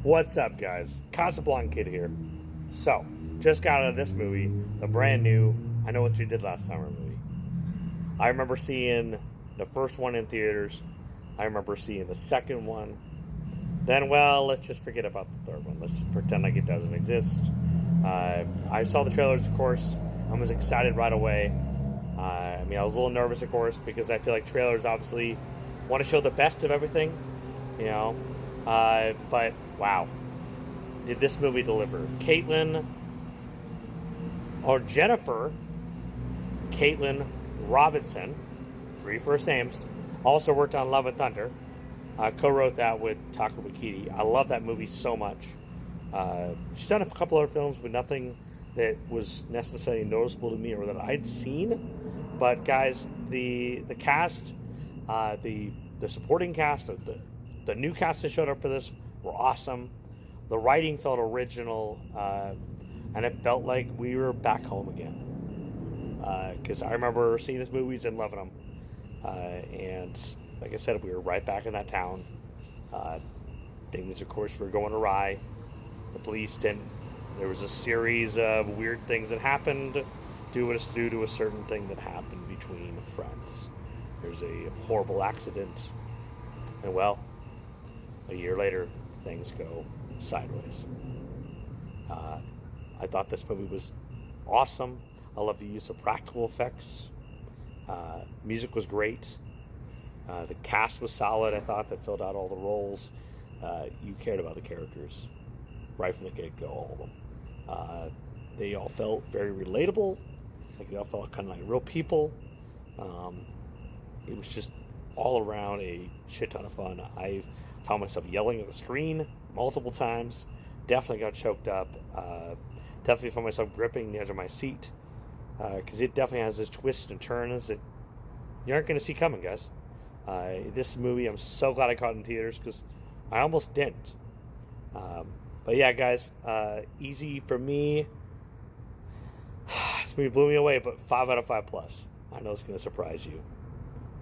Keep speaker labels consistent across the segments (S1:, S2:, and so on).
S1: What's up, guys? Casablanca Kid here. So, just got out of this movie, the brand new I Know What You Did Last Summer movie. I remember seeing the first one in theaters. I remember seeing the second one. Then, well, let's just forget about the third one. Let's just pretend like it doesn't exist. I saw the trailers, of course. I was excited right away. I was a little nervous, of course, because I feel like trailers obviously want to show the best of everything, you know. But wow, did this movie deliver? Jennifer Caitlin Robinson, 3 first names, also worked on Love and Thunder. Co-wrote that with Taika Waititi. I love that movie so much. She's done a couple other films, but nothing that was necessarily noticeable to me or that I'd seen. But guys, the cast, the supporting cast, the new cast that showed up for this were awesome. The writing felt original, and it felt like we were back home again. Because I remember seeing these movies and loving them. And like I said, we were right back in that town. Things, of course, were going awry. The police didn't. There was a series of weird things that happened due to a certain thing that happened between friends. There's a horrible accident, and well, a year later, things go sideways. I thought this movie was awesome. I love the use of practical effects. Music was great. The cast was solid. I thought that filled out all the roles. You cared about the characters right from the get-go, all of them. They all felt very relatable. Like they all felt kind of like real people. It was just all around a shit ton of fun. I found myself yelling at the screen multiple times. Definitely got choked up. Definitely found myself gripping the edge of my seat. Because it definitely has this twists and turns that you aren't going to see coming, guys. This movie, I'm so glad I caught it in theaters because I almost didn't. But yeah, guys, easy for me. This movie blew me away, but 5 out of 5 plus. I know it's going to surprise you.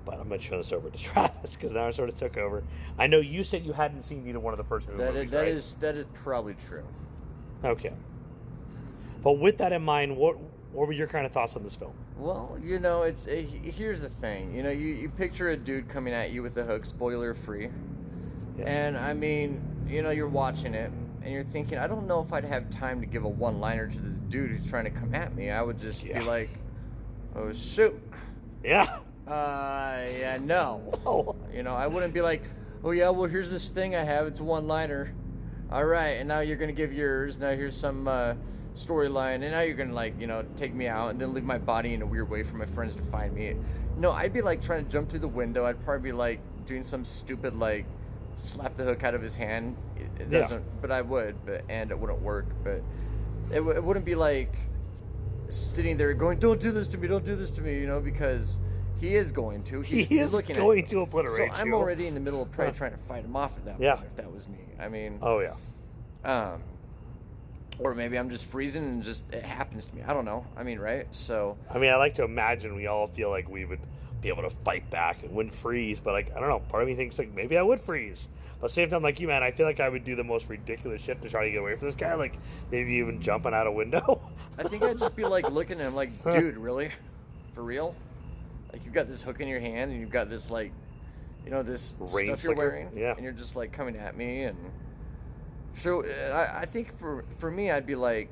S1: But I'm going to turn this over to Travis because now I sort of took over. I know you said you hadn't seen either one of the first movies, right?
S2: That is probably true.
S1: Okay. But with that in mind, what were your kind of thoughts on this film?
S2: Well, here's the thing. You picture a dude coming at you with a hook, spoiler free.
S1: Yes.
S2: And you're watching it and you're thinking, I don't know if I'd have time to give a one-liner to this dude who's trying to come at me. I would just be like, oh shoot.
S1: Yeah.
S2: Yeah, no.
S1: Oh.
S2: I wouldn't be like, oh yeah, well here's this thing I have, it's a one-liner. All right, and now you're gonna give yours. Now here's some storyline, and now you're gonna take me out and then leave my body in a weird way for my friends to find me. No, I'd be like trying to jump through the window. I'd probably be like doing some stupid like slap the hook out of his hand. It doesn't, but I would, and it wouldn't work. But it wouldn't be like sitting there going, "Don't do this to me, don't do this to me," because he is going to. He's looking
S1: going to obliterate you.
S2: So I'm already in the middle of probably trying to fight him off at that point. If that was me,
S1: Oh yeah.
S2: Or maybe I'm just freezing and just it happens to me. I don't know. Right? So.
S1: I like to imagine we all feel like we would be able to fight back and wouldn't freeze, but I don't know. Part of me thinks like maybe I would freeze. But at the same time, like you, man, I feel like I would do the most ridiculous shit to try to get away from this guy. Like maybe even jumping out a window.
S2: I think I'd just be like looking at him like, dude, really? For real? Like you've got this hook in your hand and you've got this like, this
S1: rain
S2: stuff
S1: slicker?
S2: you're wearing,
S1: yeah,
S2: and you're just like coming at me, and so I think for me I'd be like,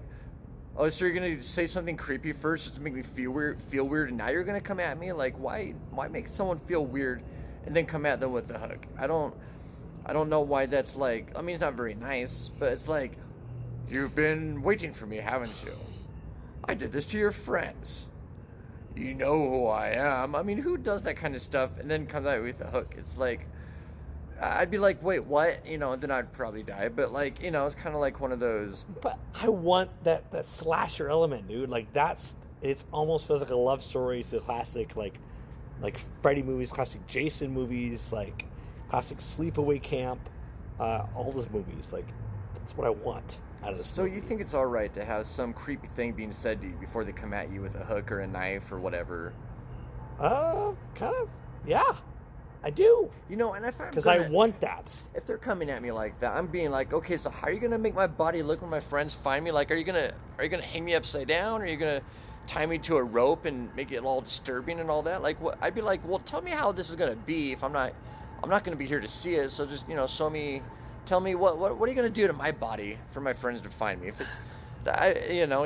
S2: oh, so you're gonna say something creepy first just to make me feel weird, and now you're gonna come at me? Like why make someone feel weird and then come at them with the hook? I don't know why that's like. It's not very nice, but it's like, you've been waiting for me, haven't you? I did this to your friends. You know who I am. Who does that kind of stuff and then comes out with a hook? It's like, I'd be like, wait, what? Then I'd probably die. But like, it's kind of like one of those.
S1: But I want that slasher element, dude. Like it almost feels like a love story. It's a classic like Freddy movies, classic Jason movies, like classic Sleepaway Camp, all those movies. Like that's what I want.
S2: So you think it's all right to have some creepy thing being said to you before they come at you with a hook or a knife or whatever?
S1: Kind of, yeah. I do.
S2: You know, and if I'm
S1: Because I
S2: gonna-
S1: want that.
S2: if they're coming at me like that, I'm being like, okay, so how are you gonna make my body look when my friends find me? Like, are you gonna hang me upside down? Are you gonna tie me to a rope and make it all disturbing and all that? Like, what? I'd be like, well, tell me how this is gonna be if I'm not gonna be here to see it. So just show me, tell me what are you gonna do to my body for my friends to find me? If it's,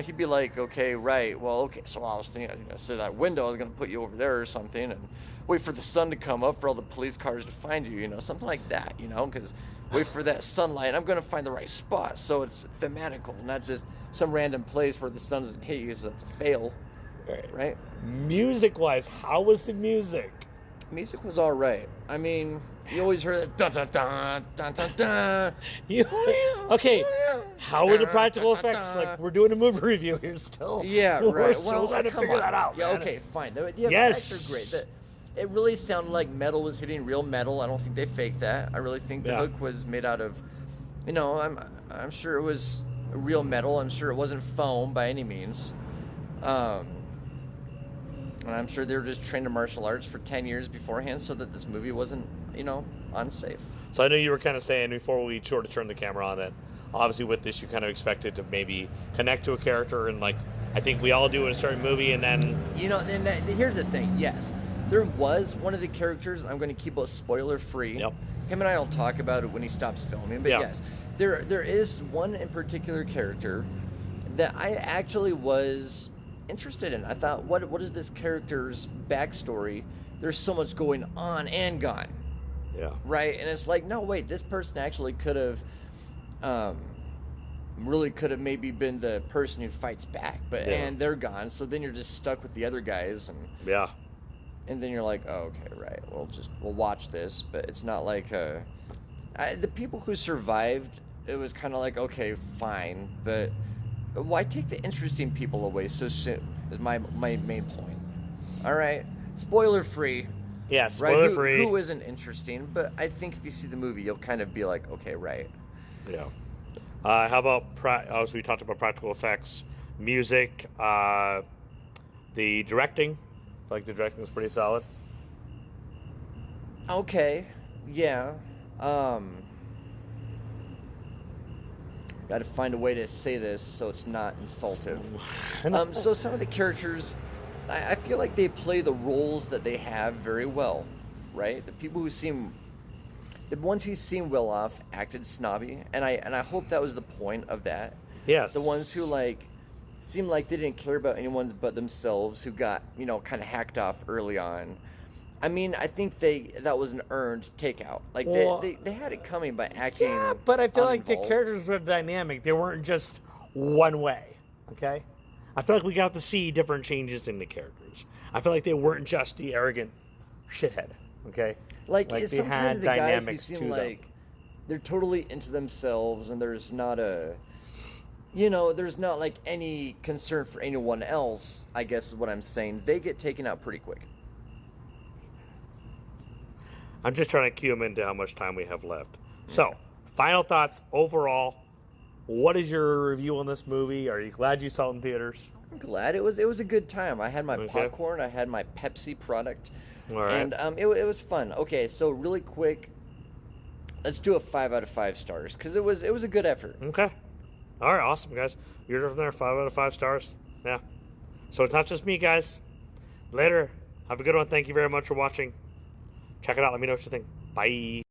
S2: he'd be like, okay, right, well, okay. So I was thinking, so that window, I was gonna put you over there or something, and wait for the sun to come up for all the police cars to find you, something like that, because wait for that sunlight. I'm going to find the right spot. So it's thematical, not just some random place where the sun doesn't hit you, so that's a fail, right?
S1: Music-wise, how was the music?
S2: Music was all right. I mean, you always heard that dun dun dun dun dun dun.
S1: Okay, how were the practical effects? Like, we're doing a movie review here still.
S2: Yeah,
S1: We're
S2: right.
S1: still trying to
S2: come
S1: figure
S2: on.
S1: that out.
S2: Yeah,
S1: man.
S2: okay, fine. The
S1: Yes.
S2: effects are great. It really sounded like metal was hitting real metal. I don't think they faked that. I really think the
S1: Yeah.
S2: hook was made out of, I'm sure it was real metal. I'm sure it wasn't foam by any means. And I'm sure they were just trained in martial arts for 10 years beforehand so that this movie wasn't, unsafe.
S1: So I know you were kind of saying before we sort of turned the camera on that obviously with this you kind of expected to maybe connect to a character and like I think we all do in a certain movie and then
S2: Here's the thing. Yes, there was one of the characters. I'm going to keep it spoiler free.
S1: Yep.
S2: Him and I will talk about it when he stops filming. But
S1: Yeah.
S2: yes, there is one in particular character that I actually was interested in. I thought, what is this character's backstory? There's so much going on and gone,
S1: yeah.
S2: right? And it's like, no, wait, this person actually could have, maybe been the person who fights back, but
S1: Yeah.
S2: and they're gone. So then you're just stuck with the other guys,
S1: Yeah.
S2: and then you're like, oh, okay, right. We'll watch this, but it's not like the people who survived. It was kind of like, okay, fine, but why take the interesting people away so soon? Is my main point. All right, spoiler free.
S1: Yeah,
S2: Right?
S1: spoiler free.
S2: Who isn't interesting? But I think if you see the movie, you'll kind of be like, okay, right.
S1: Yeah. How about as we talked about practical effects, music, the directing? I feel like the directing was pretty solid.
S2: Okay, yeah. Got to find a way to say this so it's not insultive. So some of the characters, I feel like they play the roles that they have very well, right? The ones who seem well off acted snobby, and I hope that was the point of that.
S1: Yes.
S2: The ones who seemed like they didn't care about anyone but themselves, who got kind of hacked off early on. I mean, I think that was an earned takeout. Like
S1: Well,
S2: they had it coming by acting.
S1: Yeah, but I feel like the
S2: uninvolved.
S1: characters were dynamic. They weren't just one way. Okay? I feel like we got to see different changes in the characters. I feel like they weren't just the arrogant shithead. Okay?
S2: Like
S1: they
S2: sometimes
S1: had
S2: the guys who
S1: dynamics
S2: seem
S1: to them.
S2: like they're totally into themselves, and there's not there's not like any concern for anyone else. I guess is what I'm saying. They get taken out pretty quick.
S1: I'm just trying to cue them into how much time we have left. So, final thoughts overall. What is your review on this movie? Are you glad you saw it in theaters?
S2: I'm glad it was a good time. I had my
S1: Okay.
S2: popcorn. I had my Pepsi product,
S1: All right.
S2: and it was fun. Okay, so really quick, let's do a 5 out of 5 stars because it was a good effort.
S1: Okay. All right, awesome, guys. You're from there, 5 out of 5 stars. Yeah. So it's not just me, guys. Later. Have a good one. Thank you very much for watching. Check it out. Let me know what you think. Bye.